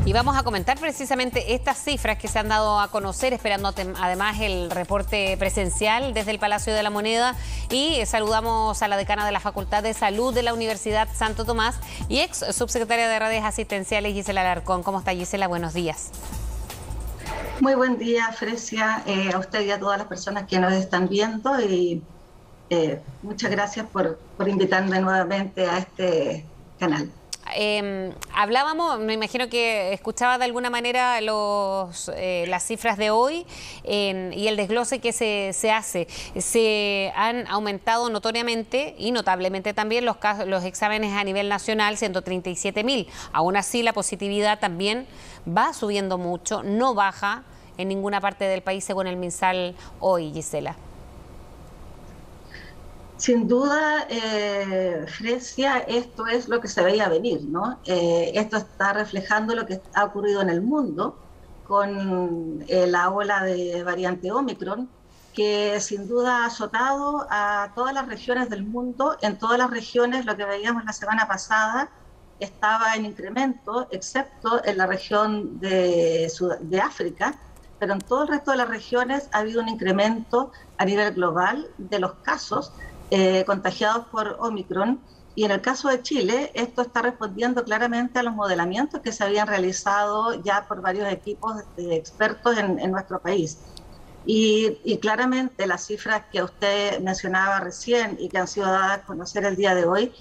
Y vamos a comentar precisamente estas cifras que se han dado a conocer, esperando además el reporte presencial desde el Palacio de la Moneda. Y saludamos a la decana de la Facultad de Salud de la Universidad Santo Tomás y ex subsecretaria de Redes Asistenciales, Gisela Alarcón. ¿Cómo está, Gisela? Buenos días. Muy buen día, Fresia, a usted y a todas las personas que nos están viendo, y muchas gracias por invitarme nuevamente a este canal. Hablábamos, me imagino que escuchaba de alguna manera las cifras de hoy y el desglose que se hace. Se han aumentado notoriamente y notablemente también los exámenes a nivel nacional, 137.000. Aún así, la positividad también va subiendo mucho, no baja en ninguna parte del país según el MinSal hoy, Gisela. Sin duda, Fresia, esto es lo que se veía venir, ¿no? Esto está reflejando lo que ha ocurrido en el mundo con la ola de variante Omicron, que sin duda ha azotado a todas las regiones del mundo. En todas las regiones, lo que veíamos la semana pasada estaba en incremento, excepto en la región de África, pero en todo el resto de las regiones ha habido un incremento a nivel global de los casos contagiados por Omicron. Y en el caso de Chile, esto está respondiendo claramente a los modelamientos que se habían realizado ya por varios equipos de expertos en nuestro país. Y claramente las cifras que usted mencionaba recién y que han sido dadas a conocer el día de hoy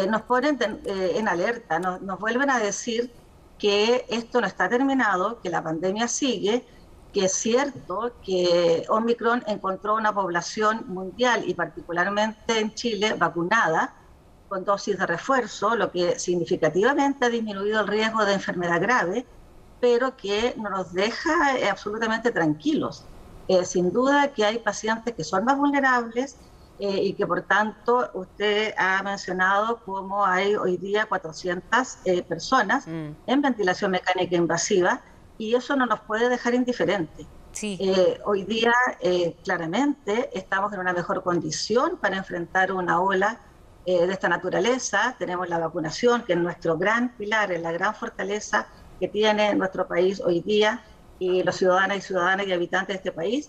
nos ponen en alerta, nos vuelven a decir que esto no está terminado, que la pandemia sigue, que es cierto que Omicron encontró una población mundial y particularmente en Chile vacunada con dosis de refuerzo, lo que significativamente ha disminuido el riesgo de enfermedad grave, pero que no nos deja absolutamente tranquilos. Sin duda que hay pacientes que son más vulnerables y que por tanto usted ha mencionado cómo hay hoy día 400 personas en ventilación mecánica invasiva, y eso no nos puede dejar indiferentes. Sí. Hoy día, claramente, estamos en una mejor condición para enfrentar una ola de esta naturaleza. Tenemos la vacunación, que es nuestro gran pilar, es la gran fortaleza que tiene nuestro país hoy día, y los ciudadanos y habitantes de este país,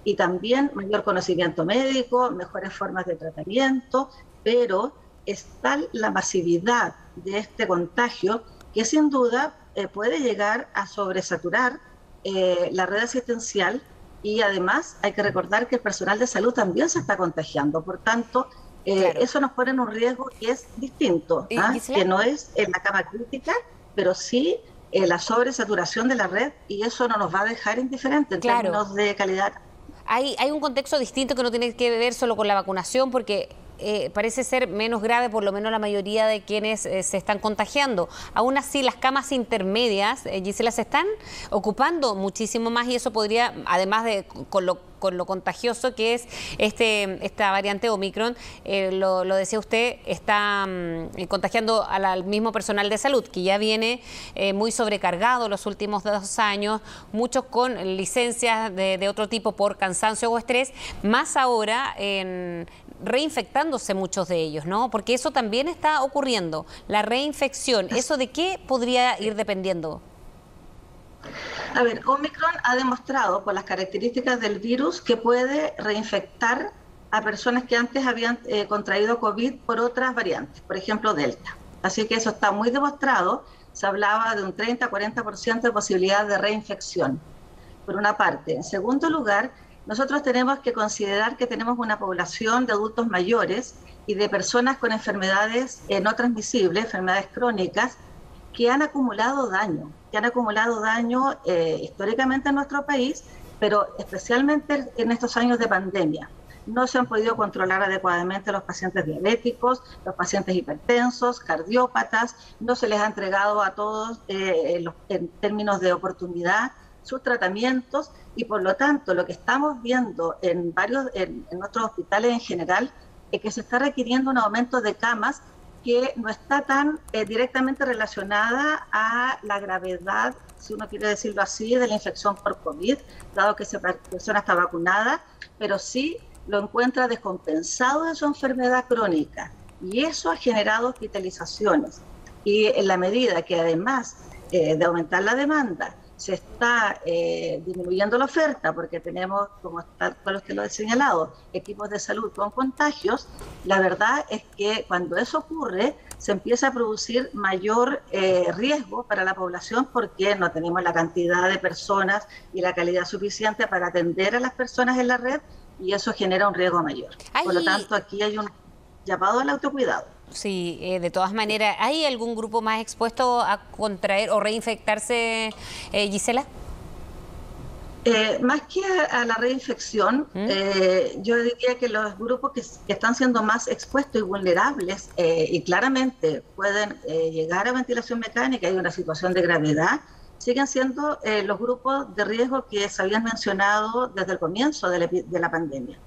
y también mayor conocimiento médico, mejores formas de tratamiento, pero es tal la masividad de este contagio que sin duda puede llegar a sobresaturar la red asistencial, y además hay que recordar que el personal de salud también se está contagiando. Por tanto, claro, eso nos pone en un riesgo que es distinto, que no es en la cama crítica, pero sí la sobresaturación de la red, y eso no nos va a dejar indiferentes en términos de calidad. Hay un contexto distinto que no tiene que ver solo con la vacunación, porque parece ser menos grave, por lo menos la mayoría de quienes se están contagiando. Aún así, las camas intermedias, Gisela, se están ocupando muchísimo más, y eso podría, además de con lo contagioso que es esta variante Omicron, lo decía usted, está contagiando al mismo personal de salud, que ya viene muy sobrecargado los últimos 2 años, muchos con licencias de otro tipo por cansancio o estrés, más ahora reinfectándose muchos de ellos, ¿no? Porque eso también está ocurriendo, la reinfección. ¿Eso de qué podría ir dependiendo? A ver, Omicron ha demostrado por las características del virus que puede reinfectar a personas que antes habían contraído COVID por otras variantes, por ejemplo Delta. Así que eso está muy demostrado. Se hablaba de un 30-40% de posibilidad de reinfección, por una parte. En segundo lugar, nosotros tenemos que considerar que tenemos una población de adultos mayores y de personas con enfermedades no transmisibles, enfermedades crónicas, que han acumulado daño, históricamente en nuestro país, pero especialmente en estos años de pandemia. No se han podido controlar adecuadamente los pacientes diabéticos, los pacientes hipertensos, cardiópatas, no se les ha entregado a todos en términos de oportunidad sus tratamientos, y por lo tanto lo que estamos viendo en nuestros hospitales en general es que se está requiriendo un aumento de camas que no está tan directamente relacionada a la gravedad, si uno quiere decirlo así, de la infección por COVID, dado que esa persona está vacunada, pero sí lo encuentra descompensado de su enfermedad crónica, y eso ha generado hospitalizaciones. Y en la medida que además de aumentar la demanda, se está disminuyendo la oferta porque tenemos, como tal cual usted lo ha señalado, equipos de salud con contagios, la verdad es que cuando eso ocurre se empieza a producir mayor riesgo para la población porque no tenemos la cantidad de personas y la calidad suficiente para atender a las personas en la red y eso genera un riesgo mayor. Por lo tanto, aquí hay un llamado al autocuidado. Sí, de todas maneras, ¿hay algún grupo más expuesto a contraer o reinfectarse, Gisela? Más que a la reinfección, yo diría que los grupos que están siendo más expuestos y vulnerables y claramente pueden llegar a ventilación mecánica y una situación de gravedad, siguen siendo los grupos de riesgo que se habían mencionado desde el comienzo de la pandemia.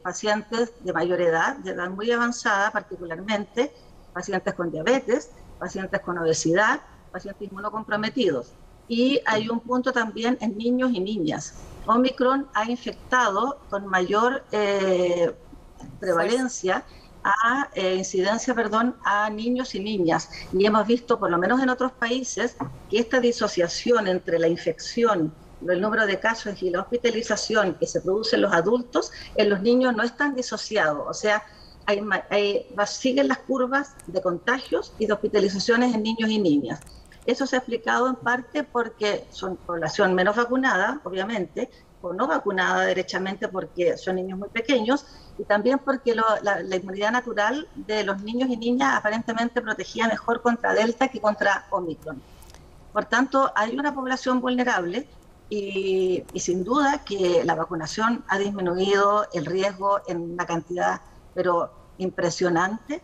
Pacientes de mayor edad, de edad muy avanzada particularmente, pacientes con diabetes, pacientes con obesidad, pacientes inmunocomprometidos. Y hay un punto también en niños y niñas. Omicron ha infectado con mayor prevalencia, incidencia, a niños y niñas. Y hemos visto, por lo menos en otros países, que esta disociación entre la infección, el número de casos y la hospitalización que se produce en los adultos, en los niños no están disociados. O sea, siguen las curvas de contagios y de hospitalizaciones en niños y niñas. Eso se ha explicado en parte porque son población menos vacunada, obviamente, o no vacunada derechamente porque son niños muy pequeños, y también porque la inmunidad natural de los niños y niñas aparentemente protegía mejor contra Delta que contra Omicron. Por tanto, hay una población vulnerable y sin duda que la vacunación ha disminuido el riesgo en una cantidad, pero impresionante.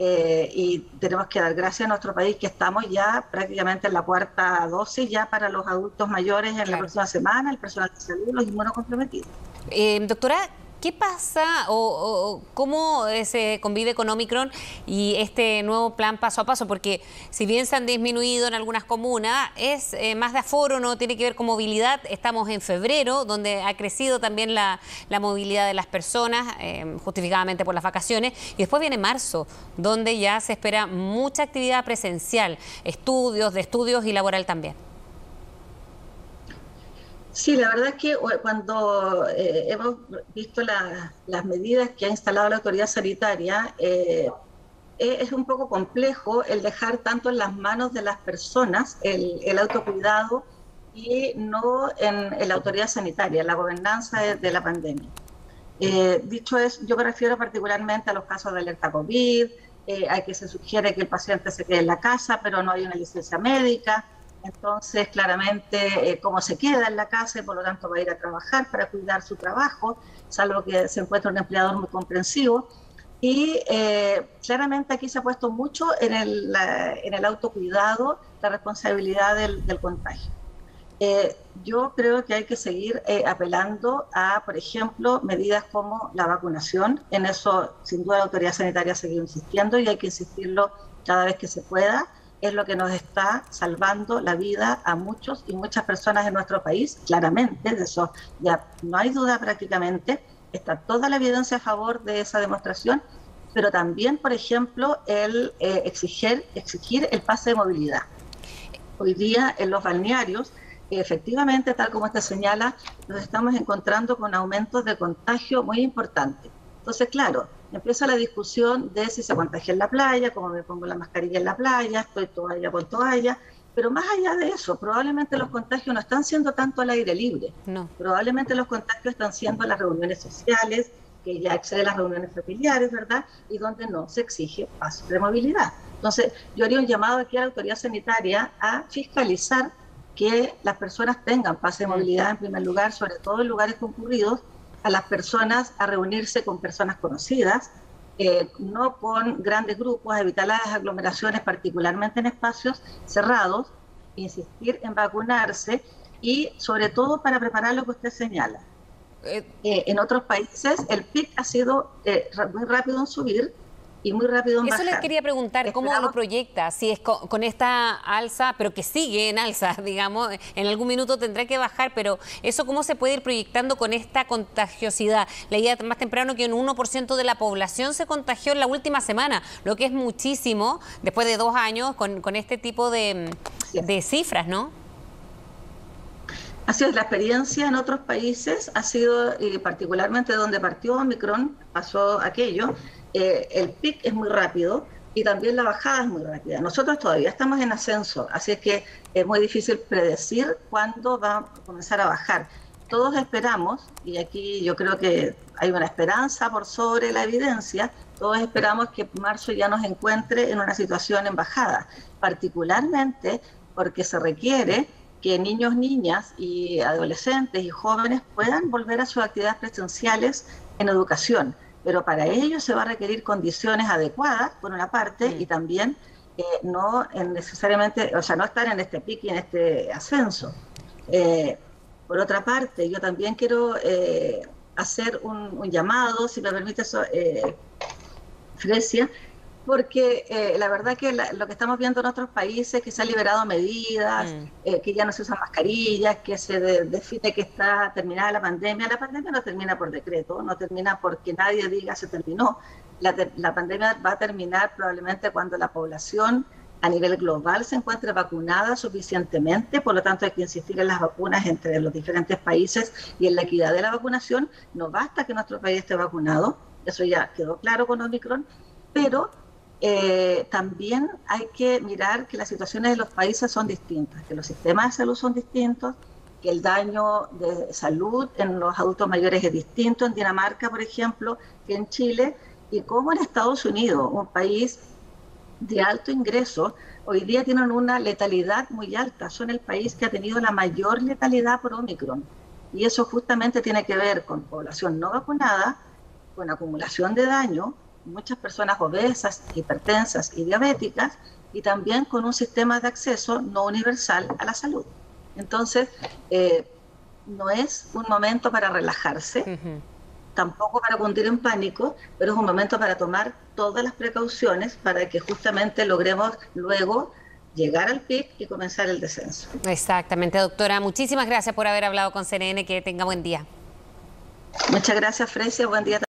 Y tenemos que dar gracias a nuestro país que estamos ya prácticamente en la cuarta dosis ya para los adultos mayores en la próxima semana, el personal de salud, los inmunocomprometidos. Doctora, ¿qué pasa o cómo se convive con Omicron y este nuevo plan paso a paso? Porque si bien se han disminuido en algunas comunas, es más de aforo, no tiene que ver con movilidad. Estamos en febrero, donde ha crecido también la movilidad de las personas, justificadamente por las vacaciones. Y después viene marzo, donde ya se espera mucha actividad presencial, de estudios y laboral también. Sí, la verdad es que cuando hemos visto las medidas que ha instalado la autoridad sanitaria, es un poco complejo el dejar tanto en las manos de las personas el autocuidado y no en la autoridad sanitaria, la gobernanza de la pandemia. Dicho eso, yo me refiero particularmente a los casos de alerta COVID, a que se sugiere que el paciente se quede en la casa, pero no hay una licencia médica. Entonces, claramente, cómo se queda en la casa y por lo tanto va a ir a trabajar para cuidar su trabajo, salvo que se encuentre un empleador muy comprensivo. Y claramente aquí se ha puesto mucho en el autocuidado, la responsabilidad del contagio. Yo creo que hay que seguir apelando a, por ejemplo, medidas como la vacunación. En eso, sin duda, la autoridad sanitaria ha seguido insistiendo y hay que insistirlo cada vez que se pueda. Es lo que nos está salvando la vida a muchos y muchas personas en nuestro país, claramente, de eso ya no hay duda prácticamente, está toda la evidencia a favor de esa demostración, pero también, por ejemplo, el exigir el pase de movilidad. Hoy día en los balnearios, efectivamente, tal como usted señala, nos estamos encontrando con aumentos de contagio muy importantes. Entonces, claro, empieza la discusión de si se contagia en la playa, cómo me pongo la mascarilla en la playa, estoy toalla con toalla, pero más allá de eso, probablemente los contagios no están siendo tanto al aire libre, no. Probablemente los contagios están siendo en las reuniones sociales, que ya excede las reuniones familiares, ¿verdad? Y donde no se exige paso de movilidad. Entonces, yo haría un llamado aquí a la autoridad sanitaria a fiscalizar que las personas tengan pase de movilidad en primer lugar, sobre todo en lugares concurridos, a las personas a reunirse con personas conocidas, no con grandes grupos, a evitar las aglomeraciones, particularmente en espacios cerrados, insistir en vacunarse y sobre todo para preparar lo que usted señala. En otros países el pic ha sido muy rápido en subir y muy rápido en bajar. Eso les quería preguntar, ¿cómo lo proyecta? Si es con esta alza, pero que sigue en alza, digamos, en algún minuto tendrá que bajar, pero eso ¿cómo se puede ir proyectando con esta contagiosidad? Leía más temprano que un 1% de la población se contagió en la última semana, lo que es muchísimo, después de 2 años, con este tipo de Así es. de cifras, ¿no? Así es, la experiencia en otros países ha sido, y particularmente donde partió Omicron, pasó aquello, el pic es muy rápido y también la bajada es muy rápida. Nosotros todavía estamos en ascenso, así es que es muy difícil predecir cuándo va a comenzar a bajar. Todos esperamos, y aquí yo creo que hay una esperanza por sobre la evidencia, todos esperamos que marzo ya nos encuentre en una situación en bajada, particularmente porque se requiere que niños, niñas y adolescentes y jóvenes puedan volver a sus actividades presenciales en educación, pero para ello se va a requerir condiciones adecuadas, por una parte, y también no necesariamente, o sea, no estar en este pique y en este ascenso. Por otra parte, yo también quiero hacer un llamado, si me permite eso, Frecia, porque la verdad que lo que estamos viendo en otros países, que se han liberado medidas, que ya no se usan mascarillas, que se define que está terminada la pandemia no termina por decreto, no termina porque nadie diga se terminó. La pandemia va a terminar probablemente cuando la población a nivel global se encuentre vacunada suficientemente, por lo tanto hay que insistir en las vacunas entre los diferentes países y en la equidad de la vacunación. No basta que nuestro país esté vacunado, eso ya quedó claro con Omicron, pero también hay que mirar que las situaciones de los países son distintas, que los sistemas de salud son distintos, que el daño de salud en los adultos mayores es distinto en Dinamarca, por ejemplo, que en Chile, y como en Estados Unidos, un país de alto ingreso, hoy día tienen una letalidad muy alta, son el país que ha tenido la mayor letalidad por Omicron, y eso justamente tiene que ver con población no vacunada, con acumulación de daño, muchas personas obesas, hipertensas y diabéticas, y también con un sistema de acceso no universal a la salud. Entonces, no es un momento para relajarse, tampoco para cundir en pánico, pero es un momento para tomar todas las precauciones para que justamente logremos luego llegar al pic y comenzar el descenso. Exactamente, doctora. Muchísimas gracias por haber hablado con CNN. Que tenga buen día. Muchas gracias, Frecia. Buen día.